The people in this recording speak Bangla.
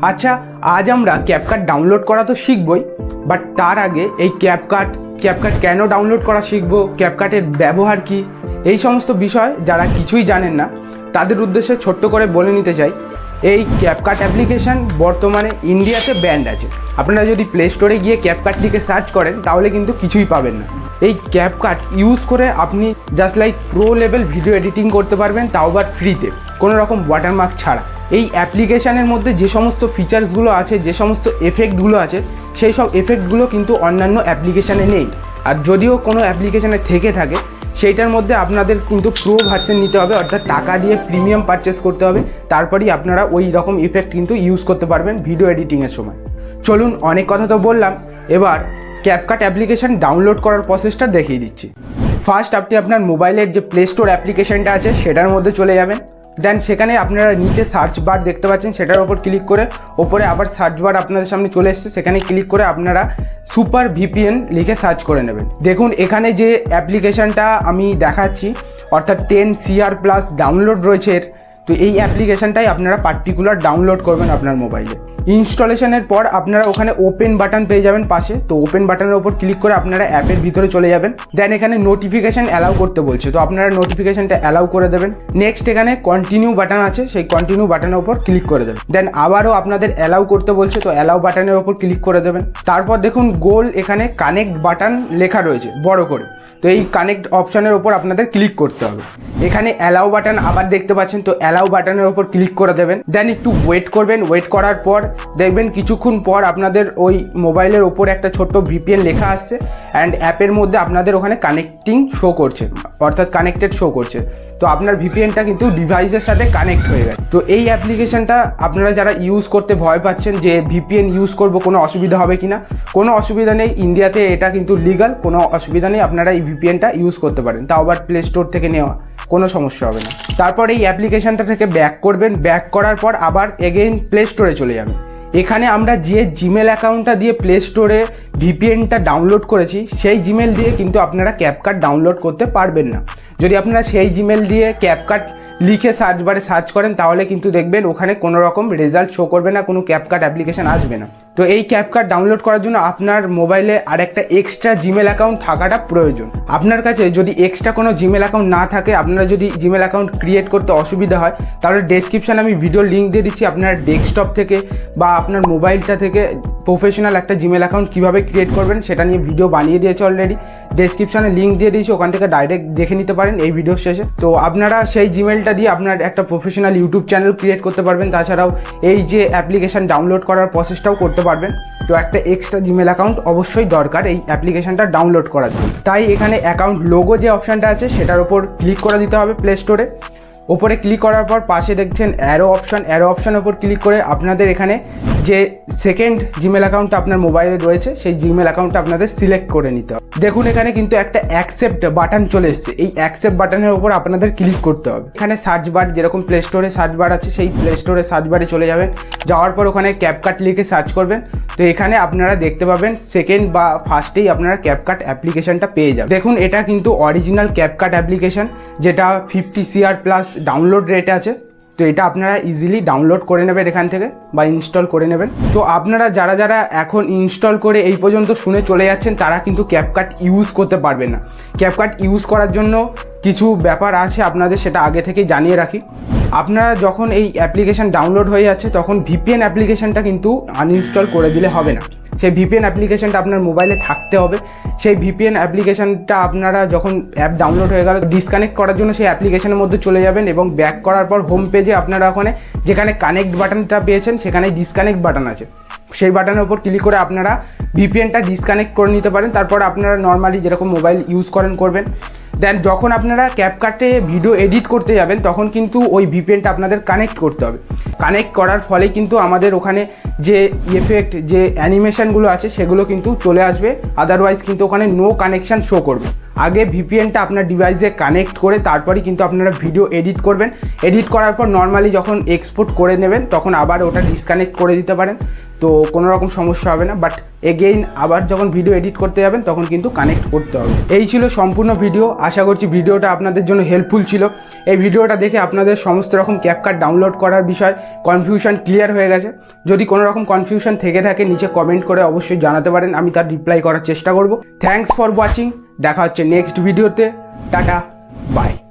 আচ্ছা, আজ আমরা ক্যাপকাট ডাউনলোড করা তো শিখবই, বাট তার আগে এই ক্যাপকাট কেন ডাউনলোড করা শিখবো, ক্যাপকাটের ব্যবহার কি, এই সমস্ত বিষয় যারা কিছুই জানেন না তাদের উদ্দেশ্যে ছোট্ট করে বলে নিতে চাই। এই ক্যাপকাট অ্যাপ্লিকেশান বর্তমানে ইন্ডিয়াতে ব্যান্ড আছে। আপনারা যদি প্লে স্টোরে গিয়ে ক্যাপকাট লিখে সার্চ করেন তাহলে কিন্তু কিছুই পাবেন না। এই ক্যাপকাট ইউজ করে আপনি just like pro level video editing করতে পারবেন, তাও আবার ফ্রিতে, কোনো রকম ওয়াটারমার্ক ছাড়া। এই অ্যাপ্লিকেশানের মধ্যে যে সমস্ত ফিচার্সগুলো আছে, যে সমস্ত এফেক্টগুলো আছে, সেই সব এফেক্টগুলো কিন্তু অন্যান্য অ্যাপ্লিকেশানে নেই। আর যদিও কোনো অ্যাপ্লিকেশানে থেকে থাকে সেইটার মধ্যে আপনাদের কিন্তু প্রো ভার্সন নিতে হবে, অর্থাৎ টাকা দিয়ে প্রিমিয়াম পারচেস করতে হবে, তারপরেই আপনারা ওই রকম ইফেক্ট কিন্তু ইউজ করতে পারবেন ভিডিও এডিটিংয়ের সময়। চলুন, অনেক কথা তো বললাম, এবার ক্যাপকাট অ্যাপ্লিকেশান ডাউনলোড করার প্রসেসটা দেখিয়ে দিচ্ছি। ফার্স্ট আপনি আপনার মোবাইলের যে প্লে স্টোর অ্যাপ্লিকেশানটা আছে সেটার মধ্যে চলে যাবেন। দেন সেখানে আপনারা নিচে সার্চ বার দেখতে পাচ্ছেন, সেটার ওপর ক্লিক করে ওপরে আবার সার্চ বার আপনাদের সামনে চলে এসছে, সেখানে ক্লিক করে আপনারা সুপার ভিপিএন লিখে সার্চ করে নেবেন। দেখুন এখানে যে অ্যাপ্লিকেশানটা আমি দেখাচ্ছি, অর্থাৎ 10 CR+ ডাউনলোড রয়েছে এর, তো এই অ্যাপ্লিকেশানটাই আপনারা পার্টিকুলার ডাউনলোড করবেন আপনার মোবাইলে। ইনস্টলেশনের পর আপনারা ওখানে ওপেন বাটন পেয়ে যাবেন পাশে, তো ওপেন বাটনের ওপর ক্লিক করে আপনারা অ্যাপের ভিতরে চলে যাবেন। দেন এখানে নোটিফিকেশান অ্যালাউ করতে বলছে, তো আপনারা নোটিফিকেশানটা অ্যালাউ করে দেবেন। নেক্সট এখানে কন্টিনিউ বাটন আছে, সেই কন্টিনিউ বাটনের ওপর ক্লিক করে দেবেন। দেন আবারও আপনাদের অ্যালাউ করতে বলছে, তো অ্যালাউ বাটনের ওপর ক্লিক করে দেবেন। তারপর দেখুন গোল এখানে কানেক্ট বাটন লেখা রয়েছে বড় করে, তো এই কানেক্ট অপশানের ওপর আপনাদের ক্লিক করতে হবে। এখানে অ্যালাউ বাটন আবার দেখতে পাচ্ছেন, তো অ্যালাউ বাটনের ওপর ক্লিক করে দেবেন। দেন একটু ওয়েট করবেন, ওয়েট করার পর দেখবেন কিছুক্ষণ পর আপনাদের ওই মোবাইলের ওপর একটা ছোট্ট ভিপিএন লেখা আসছে অ্যান্ড অ্যাপের মধ্যে আপনাদের ওখানে কানেক্টিং শো করছে, অর্থাৎ কানেক্টেড শো করছে। তো আপনার ভিপিএনটা কিন্তু ডিভাইসের সাথে কানেক্ট হয়ে গেছে। তো এই অ্যাপ্লিকেশানটা আপনারা যারা ইউজ করতে ভয় পাচ্ছেন যে ভিপিএন ইউজ করব, কোনো অসুবিধা হবে কি না, কোনো অসুবিধা নেই। ইন্ডিয়াতে এটা কিন্তু লিগাল, কোনো অসুবিধা নেই। আপনারা এই ভিপিএনটা ইউজ করতে পারেন, তাও আবার প্লে স্টোর থেকে নেওয়া, কোনো সমস্যা হবে না। তারপর এই অ্যাপ্লিকেশানটা থেকে ব্যাক করবেন, ব্যাক করার পর আবার এগেইন প্লে স্টোরে চলে যাবেন। এখানে আমরা যে জিমেল অ্যাকাউন্টটা দিয়ে প্লে স্টোরে ভিপিএনটা ডাউনলোড করেছি, সেই জিমেল দিয়ে কিন্তু আপনারা ক্যাপকাট ডাউনলোড করতে পারবেন না। যদি আপনারা সেই জিমেল দিয়ে ক্যাপকাট লিখে সার্চ বারে সার্চ করেন তাহলে কিন্তু দেখবেন ওখানে কোনো রকম রেজাল্ট শো করবে না, কোনো ক্যাপকাট অ্যাপ্লিকেশান আসবে না। তো এই ক্যাপকাট ডাউনলোড করার জন্য আপনার মোবাইলে আরেকটা এক্সট্রা জিমেল অ্যাকাউন্ট থাকাটা প্রয়োজন। আপনার কাছে যদি এক্সট্রা কোনো জিমেল অ্যাকাউন্ট না থাকে, আপনারা যদি জিমেল অ্যাকাউন্ট ক্রিয়েট করতে অসুবিধা হয়, তাহলে ডেসক্রিপশানে আমি ভিডিও লিঙ্ক দিয়ে দিচ্ছি। আপনার ডেস্কটপ থেকে বা আপনার মোবাইলটা থেকে প্রফেশনাল একটা জিমেল অ্যাকাউন্ট কীভাবে ক্রিয়েট করবেন সেটা নিয়ে ভিডিও বানিয়ে দিয়েছে অলরেডি, ডেসক্রিপশানে লিঙ্ক দিয়ে দিয়েছি, ওখান থেকে ডাইরেক্ট দেখে নিতে পারেন এই ভিডিওর শেষে। তো আপনারা সেই জিমেলটা দিয়ে আপনার একটা প্রফেশনাল ইউটিউব চ্যানেল ক্রিয়েট করতে পারবেন, তাছাড়াও এই যে অ্যাপ্লিকেশান ডাউনলোড করার প্রসেসটাও করতে পারবেন। তো একটা এক্সট্রা জিমেল অ্যাকাউন্ট অবশ্যই দরকার এই অ্যাপ্লিকেশানটা ডাউনলোড করার জন্য। তাই এখানে অ্যাকাউন্ট লোগো যে অপশানটা আছে সেটার উপর ক্লিক করে দিতে হবে প্লে স্টোরে। ওপরে ক্লিক করার পর পাশে দেখছেন অ্যারো অপশানের উপর ক্লিক করে আপনাদের এখানে যে সেকেন্ড জিমেল অ্যাকাউন্টটা আপনার মোবাইলে রয়েছে সেই জিমেল অ্যাকাউন্টটা আপনাদের সিলেক্ট করে নিতে হবে। দেখুন এখানে কিন্তু একটা অ্যাকসেপ্ট বাটন চলে এসছে, এই অ্যাকসেপ্ট বাটনের উপর আপনাদের ক্লিক করতে হবে। এখানে সার্চ বার, যেরকম প্লে স্টোরে সার্চ বার আছে সেই প্লে স্টোরে সার্চ বারে চলে যাবেন, যাওয়ার পর ওখানে ক্যাপকাট লিখে সার্চ করবেন। তো এখানে আপনারা দেখতে পাবেন সেকেন্ড বা ফার্স্টেই আপনারা ক্যাপকাট অ্যাপ্লিকেশানটা পেয়ে যাবেন। দেখুন এটা কিন্তু অরিজিনাল ক্যাপকাট অ্যাপ্লিকেশান, যেটা 50 CR+ ডাউনলোড রেট আছে। তো এটা আপনারা ইজিলি ডাউনলোড করে নেবেন এখান থেকে বা ইনস্টল করে নেবেন। তো আপনারা যারা যারা এখন ইনস্টল করে এই পর্যন্ত শুনে চলে যাচ্ছেন তারা কিন্তু ক্যাপকাট ইউজ করতে পারবেন না। ক্যাপকাট ইউজ করার জন্য কিছু ব্যাপার আছে আপনাদের, সেটা আগে থেকেই জানিয়ে রাখি। আপনারা যখন এই অ্যাপ্লিকেশান ডাউনলোড হয়ে যাচ্ছে তখন ভিপিএন অ্যাপ্লিকেশানটা কিন্তু আনইনস্টল করে দিলে হবে না। সেই ভিপিএন অ্যাপ্লিকেশানটা আপনার মোবাইলে থাকতে হবে। সেই ভিপিএন অ্যাপ্লিকেশানটা আপনারা যখন অ্যাপ ডাউনলোড হয়ে গেল ডিসকানেক্ট করার জন্য সেই অ্যাপ্লিকেশানের মধ্যে চলে যাবেন এবং ব্যাক করার পর হোম পেজে আপনারা ওখানে যেখানে কানেক্ট বাটনটা পেয়েছেন সেখানে ডিসকানেক্ট বাটন আছে, সেই বাটনের উপর ক্লিক করে আপনারা ভিপিএনটা ডিসকানেক্ট করে নিতে পারেন। তারপর আপনারা নর্মালি যেরকম মোবাইল ইউজ করবেন। দেন যখন আপনারা ক্যাপকাটে ভিডিও এডিট করতে যাবেন তখন কিন্তু ওই ভিপিএনটা আপনাদের কানেক্ট করতে হবে। কানেক্ট করার ফলে কিন্তু আমাদের ওখানে যে এফেক্ট, যে অ্যানিমেশনগুলো আছে সেগুলো কিন্তু চলে আসবে, আদারওয়াইজ কিন্তু ওখানে নো কানেকশান শো করবে। আগে ভিপিএনটা আপনার ডিভাইসে কানেক্ট করে তারপরেই কিন্তু আপনারা ভিডিও এডিট করবেন। এডিট করার পর নর্মালি যখন এক্সপোর্ট করে নেবেন তখন আবার ওটা ডিসকানেক্ট করে দিতে পারেন, তো কোনো রকম সমস্যা হবে না। বাট এগেইন আবার যখন ভিডিও এডিট করতে যাবেন তখন কিন্তু কানেক্ট করতে হবে। এই ছিল সম্পূর্ণ ভিডিও। আশা করছি ভিডিওটা আপনাদের জন্য হেল্পফুল ছিল। এই ভিডিওটা দেখে আপনাদের সমস্ত রকম ক্যাপকাট ডাউনলোড করার বিষয় কনফিউশন ক্লিয়ার হয়ে গেছে। যদি কোনো রকম কনফিউশন থেকে থাকে নিচে কমেন্ট করে অবশ্যই জানাতে পারেন, আমি তার রিপ্লাই করার চেষ্টা করব। থ্যাঙ্কস ফর ওয়াচিং, দেখা হচ্ছে নেক্সট ভিডিওতে। Tata, by.